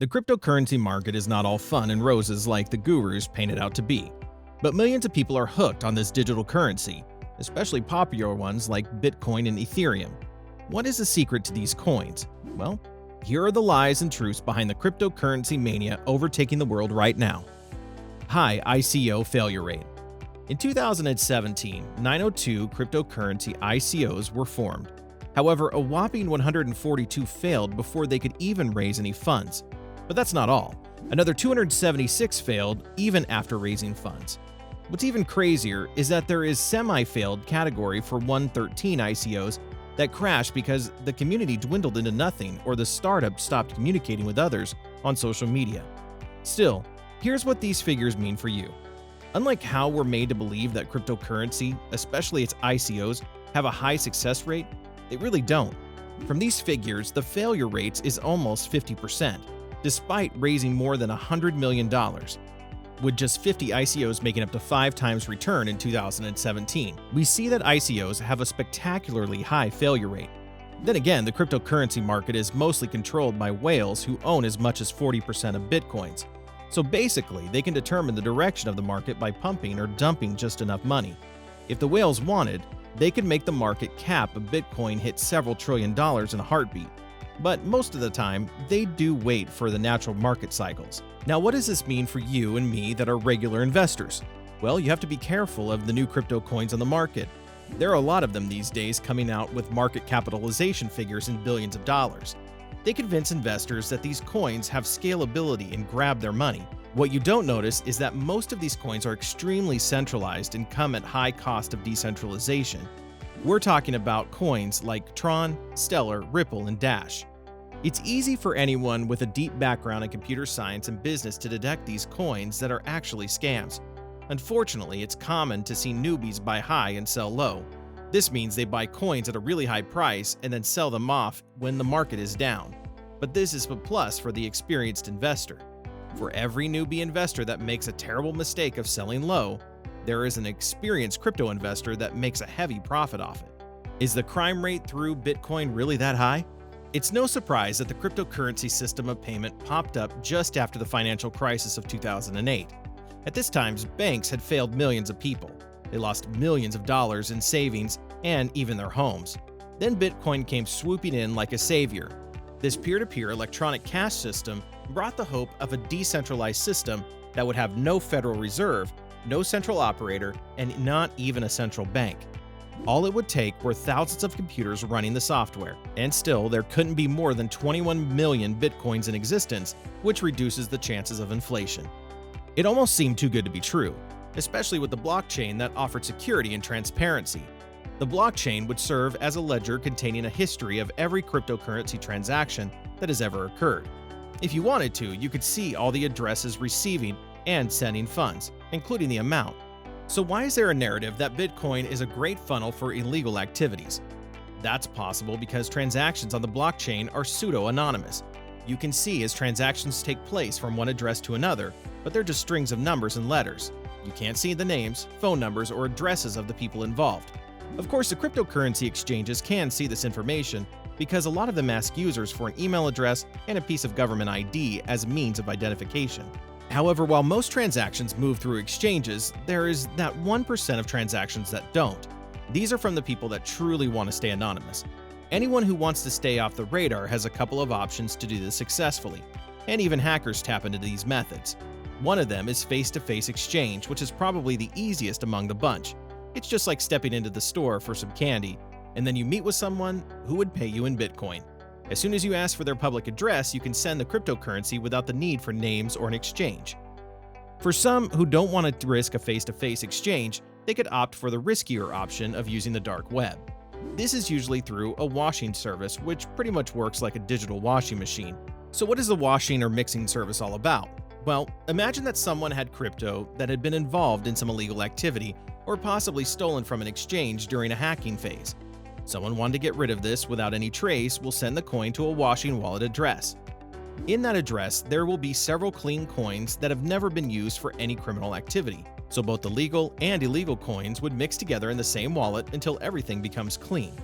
The cryptocurrency market is not all fun and roses like the gurus paint it out to be. But millions of people are hooked on this digital currency, especially popular ones like Bitcoin and Ethereum. What is the secret to these coins? Well, here are the lies and truths behind the cryptocurrency mania overtaking the world right now. High ICO failure rate. In 2017, 902 cryptocurrency ICOs were formed. However, a whopping 142 failed before they could even raise any funds. But that's not all. Another 276 failed even after raising funds. What's even crazier is that there is semi-failed category for 113 ICOs that crashed because the community dwindled into nothing or the startup stopped communicating with others on social media. Still, here's what these figures mean for you. Unlike how we're made to believe that cryptocurrency, especially its ICOs, have a high success rate, they really don't. From these figures, the failure rates is almost 50%, despite raising more than $100 million, with just 50 ICOs making up to 5 times return in 2017. We see that ICOs have a spectacularly high failure rate. Then again, the cryptocurrency market is mostly controlled by whales who own as much as 40% of Bitcoins. So basically, they can determine the direction of the market by pumping or dumping just enough money. If the whales wanted, they could make the market cap of Bitcoin hit several $trillion in a heartbeat. But most of the time, they do wait for the natural market cycles. Now, what does this mean for you and me that are regular investors? Well, you have to be careful of the new crypto coins on the market. There are a lot of them these days coming out with market capitalization figures in billions of dollars. They convince investors that these coins have scalability and grab their money. What you don't notice is that most of these coins are extremely centralized and come at high cost of decentralization. We're talking about coins like Tron, Stellar, Ripple, and Dash. It's easy for anyone with a deep background in computer science and business to detect these coins that are actually scams. Unfortunately, it's common to see newbies buy high and sell low. This means they buy coins at a really high price and then sell them off when the market is down. But this is a plus for the experienced investor. For every newbie investor that makes a terrible mistake of selling low, there is an experienced crypto investor that makes a heavy profit off it. Is the crime rate through Bitcoin really that high? It's no surprise that the cryptocurrency system of payment popped up just after the financial crisis of 2008. At this time, banks had failed millions of people. They lost millions of dollars in savings and even their homes. Then Bitcoin came swooping in like a savior. This peer-to-peer electronic cash system brought the hope of a decentralized system that would have no Federal Reserve, no central operator, and not even a central bank. All it would take were thousands of computers running the software, and still there couldn't be more than 21 million Bitcoins in existence, which reduces the chances of inflation. It almost seemed too good to be true, especially with the blockchain that offered security and transparency. The blockchain would serve as a ledger containing a history of every cryptocurrency transaction that has ever occurred. If you wanted to, you could see all the addresses receiving and sending funds, including the amount. So why is there a narrative that Bitcoin is a great funnel for illegal activities? That's possible because transactions on the blockchain are pseudo-anonymous. You can see as transactions take place from one address to another, but they're just strings of numbers and letters. You can't see the names, phone numbers, or addresses of the people involved. Of course, the cryptocurrency exchanges can see this information because a lot of them ask users for an email address and a piece of government ID as means of identification. However, while most transactions move through exchanges, there is that 1% of transactions that don't. These are from the people that truly want to stay anonymous. Anyone who wants to stay off the radar has a couple of options to do this successfully, and even hackers tap into these methods. One of them is face-to-face exchange, which is probably the easiest among the bunch. It's just like stepping into the store for some candy, and then you meet with someone who would pay you in Bitcoin. As soon as you ask for their public address, you can send the cryptocurrency without the need for names or an exchange. For some who don't want to risk a face-to-face exchange, they could opt for the riskier option of using the dark web. This is usually through a washing service, which pretty much works like a digital washing machine. So what is the washing or mixing service all about? Well, imagine that someone had crypto that had been involved in some illegal activity or possibly stolen from an exchange during a hacking phase. Someone wanted to get rid of this without any trace will send the coin to a washing wallet address. In that address, there will be several clean coins that have never been used for any criminal activity. So both the legal and illegal coins would mix together in the same wallet until everything becomes clean.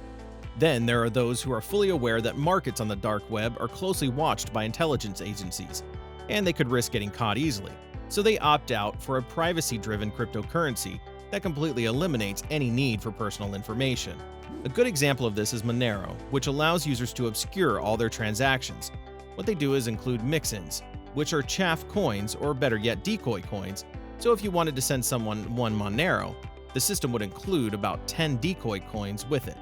Then there are those who are fully aware that markets on the dark web are closely watched by intelligence agencies, and they could risk getting caught easily, so they opt out for a privacy-driven cryptocurrency that completely eliminates any need for personal information. A good example of this is Monero, which allows users to obscure all their transactions. What they do is include mix-ins, which are chaff coins or better yet decoy coins, so if you wanted to send someone one Monero, the system would include about 10 decoy coins with it.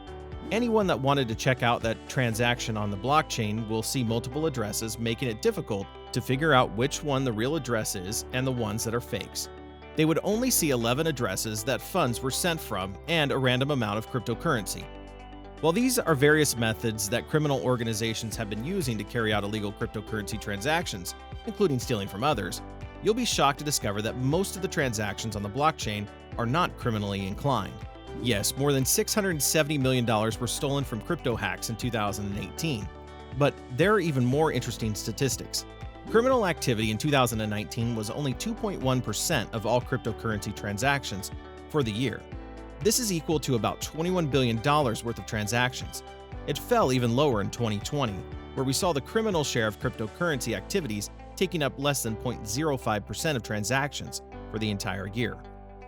Anyone that wanted to check out that transaction on the blockchain will see multiple addresses, making it difficult to figure out which one the real address is and the ones that are fakes. They would only see 11 addresses that funds were sent from and a random amount of cryptocurrency. While these are various methods that criminal organizations have been using to carry out illegal cryptocurrency transactions, including stealing from others, you'll be shocked to discover that most of the transactions on the blockchain are not criminally inclined. Yes, more than $670 million were stolen from crypto hacks in 2018. But there are even more interesting statistics. Criminal activity in 2019 was only 2.1% of all cryptocurrency transactions for the year. This is equal to about $21 billion worth of transactions. It fell even lower in 2020, where we saw the criminal share of cryptocurrency activities taking up less than 0.05% of transactions for the entire year.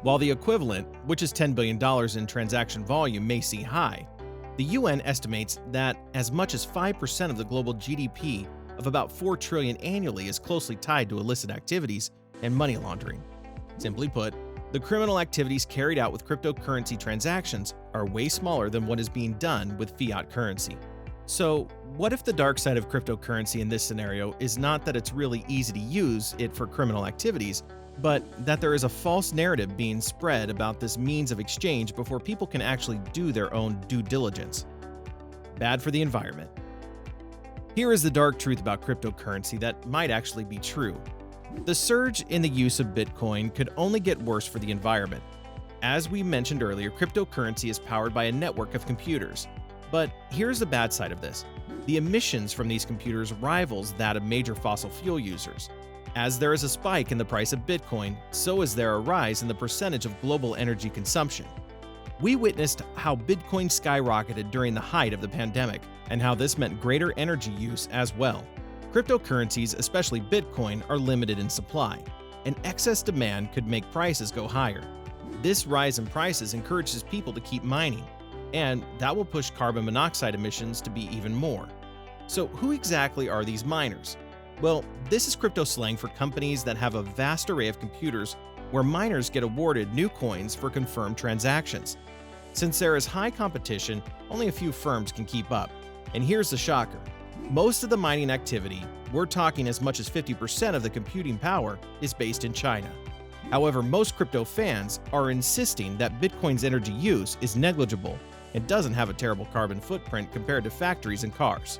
While the equivalent, which is $10 billion in transaction volume, may seem high, the UN estimates that as much as 5% of the global GDP of about $4 trillion annually is closely tied to illicit activities and money laundering. Simply put, the criminal activities carried out with cryptocurrency transactions are way smaller than what is being done with fiat currency. So, what if the dark side of cryptocurrency in this scenario is not that it's really easy to use it for criminal activities, but that there is a false narrative being spread about this means of exchange before people can actually do their own due diligence? Bad for the environment. Here is the dark truth about cryptocurrency that might actually be true. The surge in the use of Bitcoin could only get worse for the environment. As we mentioned earlier, cryptocurrency is powered by a network of computers. But here's the bad side of this. The emissions from these computers rivals that of major fossil fuel users. As there is a spike in the price of Bitcoin, so is there a rise in the percentage of global energy consumption. We witnessed how Bitcoin skyrocketed during the height of the pandemic, and how this meant greater energy use as well. Cryptocurrencies, especially Bitcoin, are limited in supply, and excess demand could make prices go higher. This rise in prices encourages people to keep mining, and that will push carbon monoxide emissions to be even more. So who exactly are these miners? Well, this is crypto slang for companies that have a vast array of computers where miners get awarded new coins for confirmed transactions. Since there is high competition, only a few firms can keep up. And here's the shocker. Most of the mining activity, we're talking as much as 50% of the computing power, is based in China. However, most crypto fans are insisting that Bitcoin's energy use is negligible and doesn't have a terrible carbon footprint compared to factories and cars.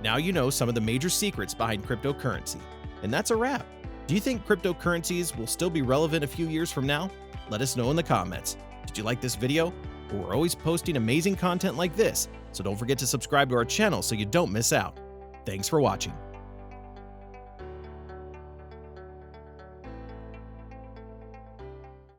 Now you know some of the major secrets behind cryptocurrency. And that's a wrap. Do you think cryptocurrencies will still be relevant a few years from now? Let us know in the comments. Did you like this video? We're always posting amazing content like this, so don't forget to subscribe to our channel so you don't miss out. Thanks for watching.